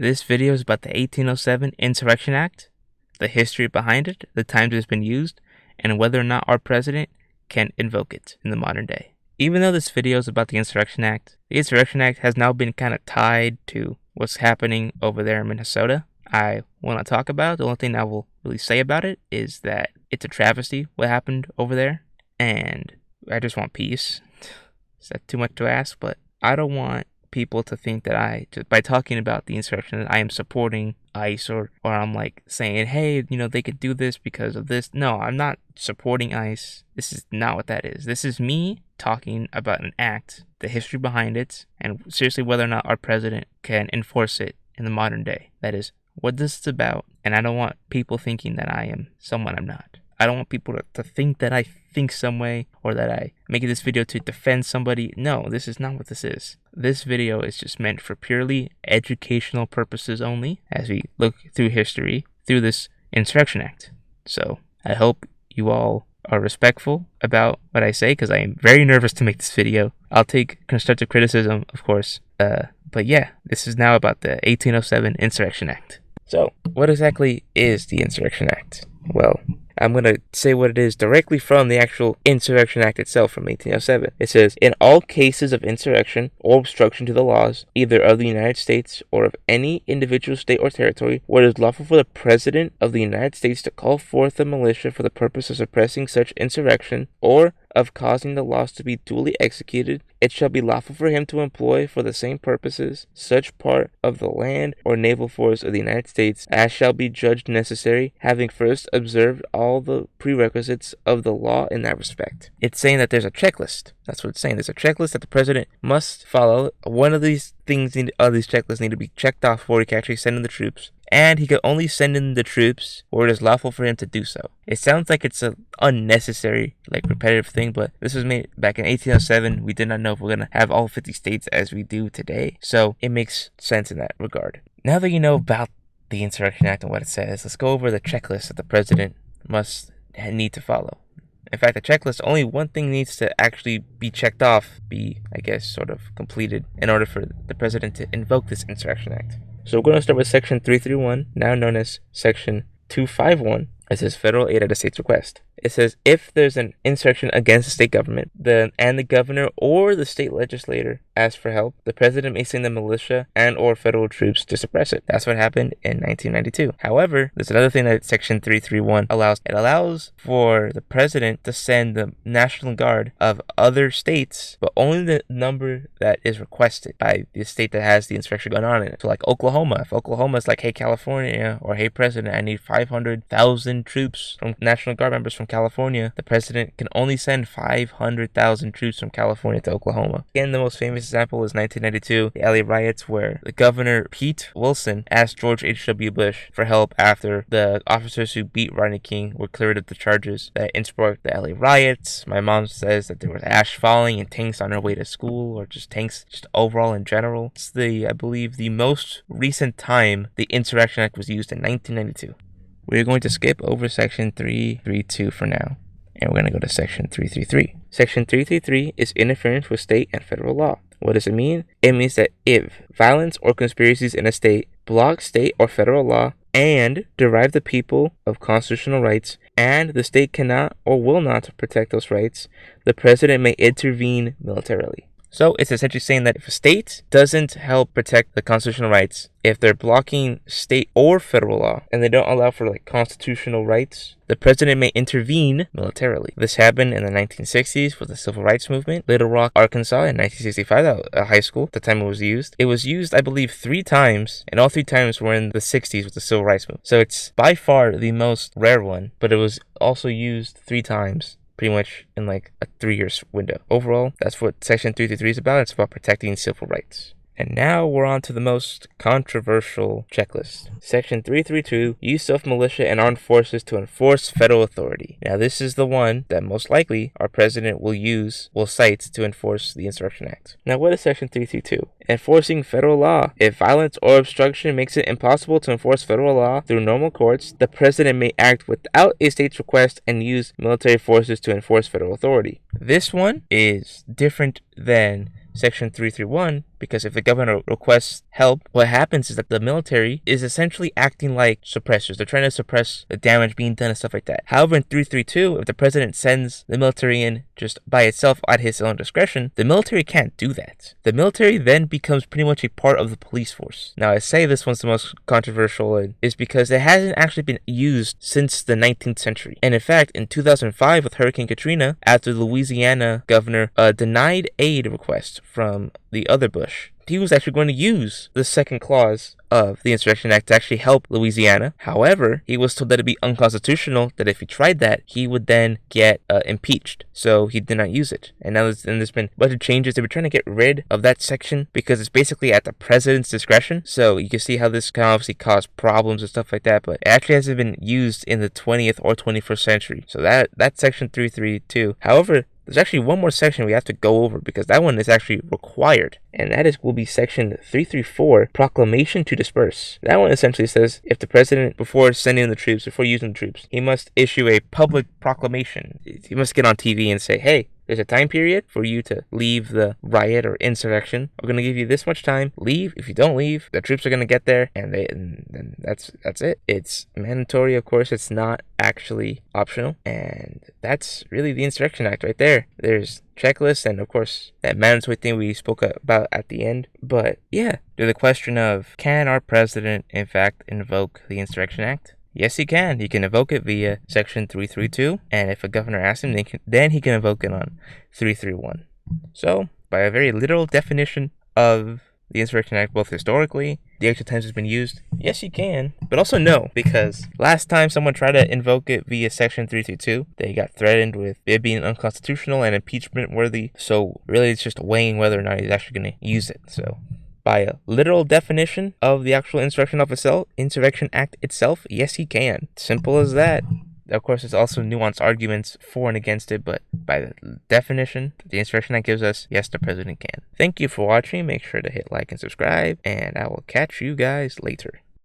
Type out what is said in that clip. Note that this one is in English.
This video is about the 1807 Insurrection Act, the history behind it, the times it's been used, and whether or not our president can invoke it in the modern day. Even though this video is about the Insurrection Act has now been kind of tied to what's happening over there in Minnesota. I want to talk about, the only thing I will really say about it is that it's a travesty what happened over there, and I just want peace. Is that too much to ask? But I don't want people to think that by talking about the insurrection, that I am supporting ICE or I'm like saying, hey, they could do this because of this. No, I'm not supporting ICE. This is not what that is. This is me talking about an act, the history behind it, and seriously whether or not our president can enforce it in the modern day. That is what this is about, and I don't want people thinking that I am someone I'm not. I don't want people to think that I think some way or that I making this video to defend somebody. No, this is not what this is. This video is just meant for purely educational purposes only as we look through history through this Insurrection Act. So I hope you all are respectful about what I say because I am very nervous to make this video. I'll take constructive criticism, of course. But yeah, this is now about the 1807 Insurrection Act. So what exactly is the Insurrection Act? Well, I'm going to say what it is directly from the actual Insurrection Act itself from 1807. It says, in all cases of insurrection or obstruction to the laws, either of the United States or of any individual state or territory, where it is lawful for the President of the United States to call forth a militia for the purpose of suppressing such insurrection, or of causing the laws to be duly executed, it shall be lawful for him to employ for the same purposes such part of the land or naval force of the United States as shall be judged necessary, having first observed all the prerequisites of the law in that respect. It's saying that there's a checklist. That's what it's saying. There's a checklist that the president must follow. One of these things, these checklists need to be checked off before he can actually send in the troops. And he can only send in the troops where it is lawful for him to do so. It sounds like it's an unnecessary, repetitive thing, but this was made back in 1807. We did not know if we're going to have all 50 states as we do today. So it makes sense in that regard. Now that you know about the Insurrection Act and what it says, let's go over the checklist that the president must need to follow. In fact, the checklist, only one thing needs to actually be checked off, sort of completed in order for the president to invoke this Insurrection Act. So we're going to start with Section 331, now known as Section 251. It says federal aid at a state's request. It says if there's an insurrection against the state government, and the governor or the state legislator asks for help, the president may send the militia and or federal troops to suppress it. That's what happened in 1992. However, there's another thing that Section 331 allows. It allows for the president to send the National Guard of other states, but only the number that is requested by the state that has the insurrection going on in it. So like Oklahoma, if Oklahoma is like, hey California, or hey president, I need 500,000 troops from National Guard members from California, the president can only send 500,000 troops from California to Oklahoma. Again, the most famous example is 1992, the LA riots, where the governor Pete Wilson asked George H.W. Bush for help after the officers who beat Rodney King were cleared of the charges that sparked the LA riots. My mom says that there was ash falling and tanks on their way to school, or just tanks just overall in general. It's I believe the most recent time the Insurrection Act was used in 1992. We're going to skip over Section 332 for now, and we're going to go to Section 333. Section 333 is interference with state and federal law. What does it mean? It means that if violence or conspiracies in a state block state or federal law and deprive the people of constitutional rights, and the state cannot or will not protect those rights, the president may intervene militarily. So it's essentially saying that if a state doesn't help protect the constitutional rights, if they're blocking state or federal law, and they don't allow for constitutional rights, the president may intervene militarily. This happened in the 1960s with the Civil Rights Movement. Little Rock, Arkansas in 1965, a high school, at the time it was used. It was used, I believe, 3 times, and all 3 times were in the 60s with the Civil Rights Movement. So it's by far the most rare one, but it was also used 3 times. Pretty much in a 3-year window. Overall, that's what Section 333 is about. It's about protecting civil rights. And now we're on to the most controversial checklist. Section 332, use of militia and armed forces to enforce federal authority. Now this is the one that most likely our president will cite to enforce the Insurrection Act. Now what is Section 332? Enforcing federal law. If violence or obstruction makes it impossible to enforce federal law through normal courts, the president may act without a state's request and use military forces to enforce federal authority. This one is different than Section 331 because if the governor requests help, what happens is that the military is essentially acting like suppressors. They're trying to suppress the damage being done and stuff like that. However, in 332, if the president sends the military in just by itself at his own discretion, the military can't do that. The military then becomes pretty much a part of the police force. Now, I say this one's the most controversial is because it hasn't actually been used since the 19th century. And in fact, in 2005 with Hurricane Katrina, after the Louisiana governor denied aid request from the other Bush, he was actually going to use the second clause of the Insurection Act to actually help Louisiana. However, he was told that it'd be unconstitutional, that if he tried that, he would then get impeached. So he did not use it. And now there's been a bunch of changes. They were trying to get rid of that section because it's basically at the president's discretion. So you can see how this can obviously cause problems and stuff like that, but it actually hasn't been used in the 20th or 21st century. So that's section 332. However, there's actually one more section we have to go over because that one is actually required, and that will be section 334, proclamation to disperse. That one essentially says if the president, before sending the troops, before using the troops, he must issue a public proclamation. He must get on TV and say, hey, there's a time period for you to leave the riot or insurrection. We're going to give you this much time. Leave. If you don't leave, the troops are going to get there, and then that's it. It's mandatory, of course. It's not actually optional, and that's really the Insurrection Act right there. There's checklists and, of course, that mandatory thing we spoke about at the end. But yeah, to the question of can our president, in fact, invoke the Insurrection Act? Yes, he can. He can invoke it via Section 332, and if a governor asks him, then he can invoke it on 331. So, by a very literal definition of the Insurrection Act, both historically, the actual times it's been used, yes, he can, but also no, because last time someone tried to invoke it via Section 332, they got threatened with it being unconstitutional and impeachment worthy, so really it's just weighing whether or not he's actually going to use it, so by a literal definition of the actual Insurrection Act itself, yes, he can. Simple as that. Of course, there's also nuanced arguments for and against it, but by the definition the Insurrection Act gives us, yes, the president can. Thank you for watching. Make sure to hit like and subscribe, and I will catch you guys later.